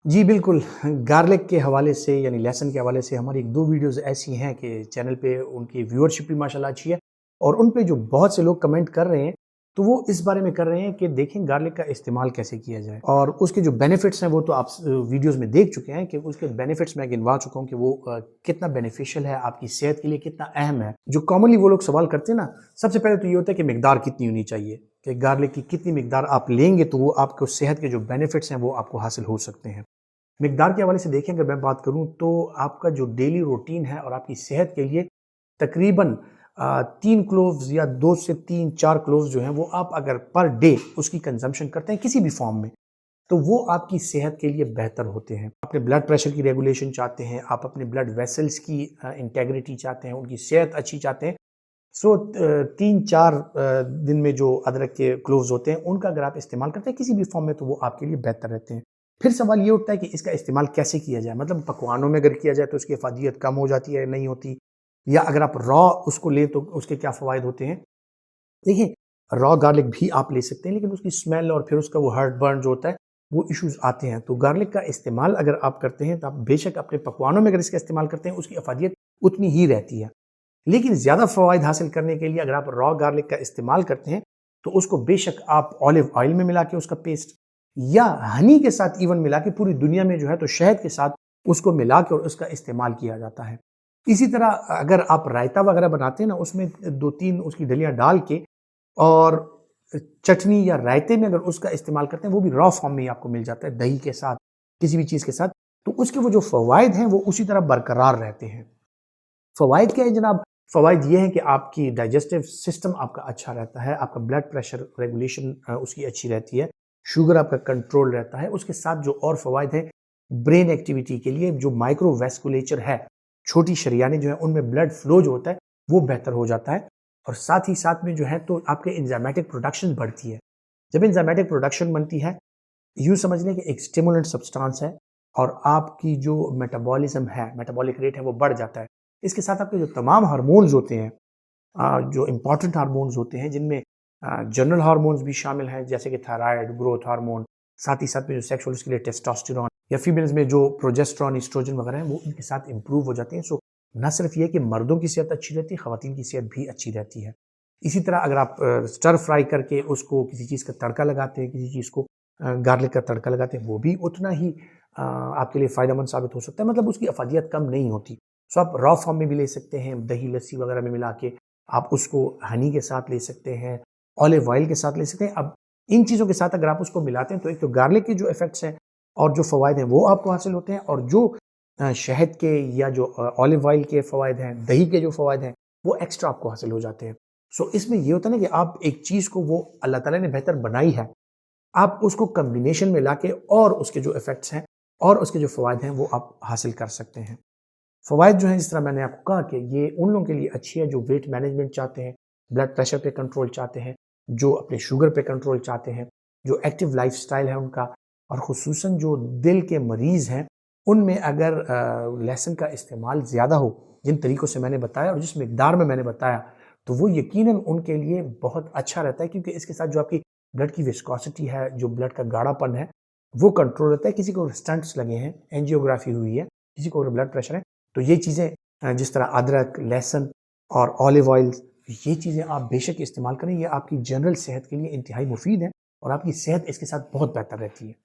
जी, बिल्कुल। गार्लिक के हवाले से यानी लहसुन के हवाले से हमारी 1-2 वीडियोज़ ऐसी हैं कि चैनल पे उनकी व्यूअरशिप भी माशाल्लाह अच्छी है और उन पे जो बहुत से लोग कमेंट कर रहे हैं, तो वो इस बारे में कर रहे हैं कि देखें गार्लिक का इस्तेमाल कैसे किया जाए और उसके जो बेनिफिट्स हैं वो तो आप वीडियोज़ में देख चुके हैं कि उसके बेनिफिट्स मैं गिनवा चुका हूँ कि वो कितना बेनिफिशियल है, आपकी सेहत के लिए कितना अहम है। जो कॉमनली वो लोग सवाल करते हैं ना, सबसे पहले तो ये होता है कि मिकदार कितनी होनी चाहिए, कि गार्लिक की कितनी मिकदार आप लेंगे तो वो आपको सेहत के जो बेनिफिट्स हैं वो आपको हासिल हो सकते हैं। मिकदार के हवाले से देखें अगर मैं बात करूं तो आपका जो डेली रूटीन है और आपकी सेहत के लिए तकरीबन 3 क्लोव्स या 2 से 3-4 क्लोव्स जो हैं वो आप अगर पर डे उसकी कंजम्पशन करते हैं किसी भी फॉर्म में, तो वो आपकी सेहत के लिए बेहतर होते हैं। अपने ब्लड प्रेशर की रेगुलेशन चाहते हैं, आप अपने ब्लड वेसल्स की इंटेग्रिटी चाहते हैं, उनकी सेहत अच्छी चाहते हैं, सो 3-4 दिन में जो अदरक के क्लोव्स होते हैं उनका अगर आप इस्तेमाल करते हैं किसी भी फॉर्म में तो वो आपके लिए बेहतर रहते हैं। फिर सवाल ये उठता है कि इसका इस्तेमाल कैसे किया जाए, मतलब पकवानों में अगर किया जाए तो उसकी अफादियत कम हो जाती है, नहीं होती, या अगर आप रॉ उसको लें तो उसके क्या फ़वाइद होते हैं। देखिए, रॉ गार्लिक भी आप ले सकते हैं लेकिन उसकी स्मेल और फिर उसका वो हार्ट बर्न जो होता है वो इश्यूज आते हैं। तो गार्लिक का इस्तेमाल अगर आप करते हैं तो आप बेशक अपने पकवानों में अगर इसका इस्तेमाल करते हैं उसकी अफादियत उतनी ही रहती है, लेकिन ज़्यादा फ़वाइद हासिल करने के लिए अगर आप रॉ गार्लिक का इस्तेमाल करते हैं तो उसको बेशक आप ऑलिव ऑयल में मिला के उसका पेस्ट या हनी के साथ इवन मिला के, पूरी दुनिया में जो है तो शहद के साथ उसको मिला के और उसका इस्तेमाल किया जाता है। इसी तरह अगर आप रायता वगैरह बनाते हैं ना, उसमें 2-3 उसकी डलियां डाल के और चटनी या रायते में अगर उसका इस्तेमाल करते हैं वो भी रॉ फॉर्म में ही आपको मिल जाता है, दही के साथ, किसी भी चीज़ के साथ, तो उसके वो जो फ़वाइद हैं वो उसी तरह बरकरार रहते हैं। फ़वाइद क्या है जनाब? फ़वाइद ये है कि आपकी डाइजेस्टिव सिस्टम आपका अच्छा रहता है, आपका ब्लड प्रेशर रेगुलेशन उसकी अच्छी रहती है, शुगर आपका कंट्रोल रहता है। उसके साथ जो और फ़वाइद हैं, ब्रेन एक्टिविटी के लिए जो माइक्रोवैस्कुलेचर है, छोटी शरियानें जो हैं उनमें ब्लड फ्लो जो होता है वो बेहतर हो जाता है और साथ ही साथ में जो है तो आपके एंजाइमेटिक प्रोडक्शन बढ़ती है। जब एंजाइमेटिक प्रोडक्शन बनती है, यूँ समझ लें कि एक स्टिमुलेंट सब्सटेंस है और आपकी जो मेटाबॉलिज्म है, मेटाबॉलिक रेट है वो बढ़ जाता है। इसके साथ आपके जो तमाम हार्मोन्स होते हैं, जो इम्पोर्टेंट हार्मोन्स होते हैं जिनमें जनरल हार्मोन्स भी शामिल हैं जैसे कि थायराइड, ग्रोथ हार्मोन, साथ ही साथ में जो सेक्सुअल उसके लिए टेस्टोस्टेरोन या फीमेल्स में जो प्रोजेस्टेरोन, एस्ट्रोजन वगैरह हैं वो इनके साथ इम्प्रूव हो जाते हैं। सो न सिर्फ ये कि मर्दों की सेहत अच्छी रहती है, ख़वातीन की सेहत भी अच्छी रहती है। इसी तरह अगर आप स्टर फ्राई करके उसको किसी चीज़ का तड़का लगाते हैं, किसी चीज़ को गार्लिक का तड़का लगाते हैं, वो भी उतना ही आपके लिए फ़ायदेमंद साबित हो सकता है, मतलब उसकी अफादियत कम नहीं होती। सो आप रॉ फॉर्म में भी ले सकते हैं, दही लस्सी वगैरह में मिला के आप उसको हनी के साथ ले सकते हैं, ऑलिव ऑयल के साथ ले सकते हैं। अब इन चीज़ों के साथ अगर आप उसको मिलाते हैं तो एक तो गार्लिक के जो इफ़ेक्ट्स हैं और जो फ़वाइद हैं वो आपको हासिल होते हैं और जो शहद के या जो ऑलिव ऑयल के फ़वाइद हैं, दही के जो फ़वाइद हैं, वो एक्स्ट्रा आपको हासिल हो जाते हैं। सो इसमें ये होता है ना कि आप एक चीज़ को वो अल्लाह ताला ने बेहतर बनाई है, आप उसको कॉम्बिनेशन में लाके और उसके जो इफ़ेक्ट्स हैं और उसके जो फ़वाइद हैं वो आप हासिल कर सकते हैं। फ़वाइद जो हैं जिस तरह मैंने आपको कहा कि ये उन लोगों के लिए अच्छी है जो वेट मैनेजमेंट चाहते हैं, ब्लड प्रेशर पे कंट्रोल चाहते हैं, जो अपने शुगर पे कंट्रोल चाहते हैं, जो एक्टिव लाइफ़स्टाइल है उनका, और ख़ुसूसन जो दिल के मरीज़ हैं, उनमें अगर लहसुन का इस्तेमाल ज़्यादा हो, जिन तरीक़ों से मैंने बताया और जिस मिक़दार में मैंने बताया, तो वो यकीनन उनके लिए बहुत अच्छा रहता है क्योंकि इसके साथ जो आपकी ब्लड की विस्कोसिटी है, जो ब्लड का गाढ़ापन है, वो कंट्रोल रहता है। किसी को स्टंट्स लगे हैं, एंजियोग्राफी हुई है, किसी को अगर ब्लड प्रेशर है, तो ये चीज़ें जिस तरह अदरक, लहसुन और ऑलिव ऑयल, ये चीज़ें आप बेशक इस्तेमाल करें, ये आपकी जनरल सेहत के लिए इंतहाई मुफ़ीद है और आपकी सेहत इसके साथ बहुत बेहतर रहती है।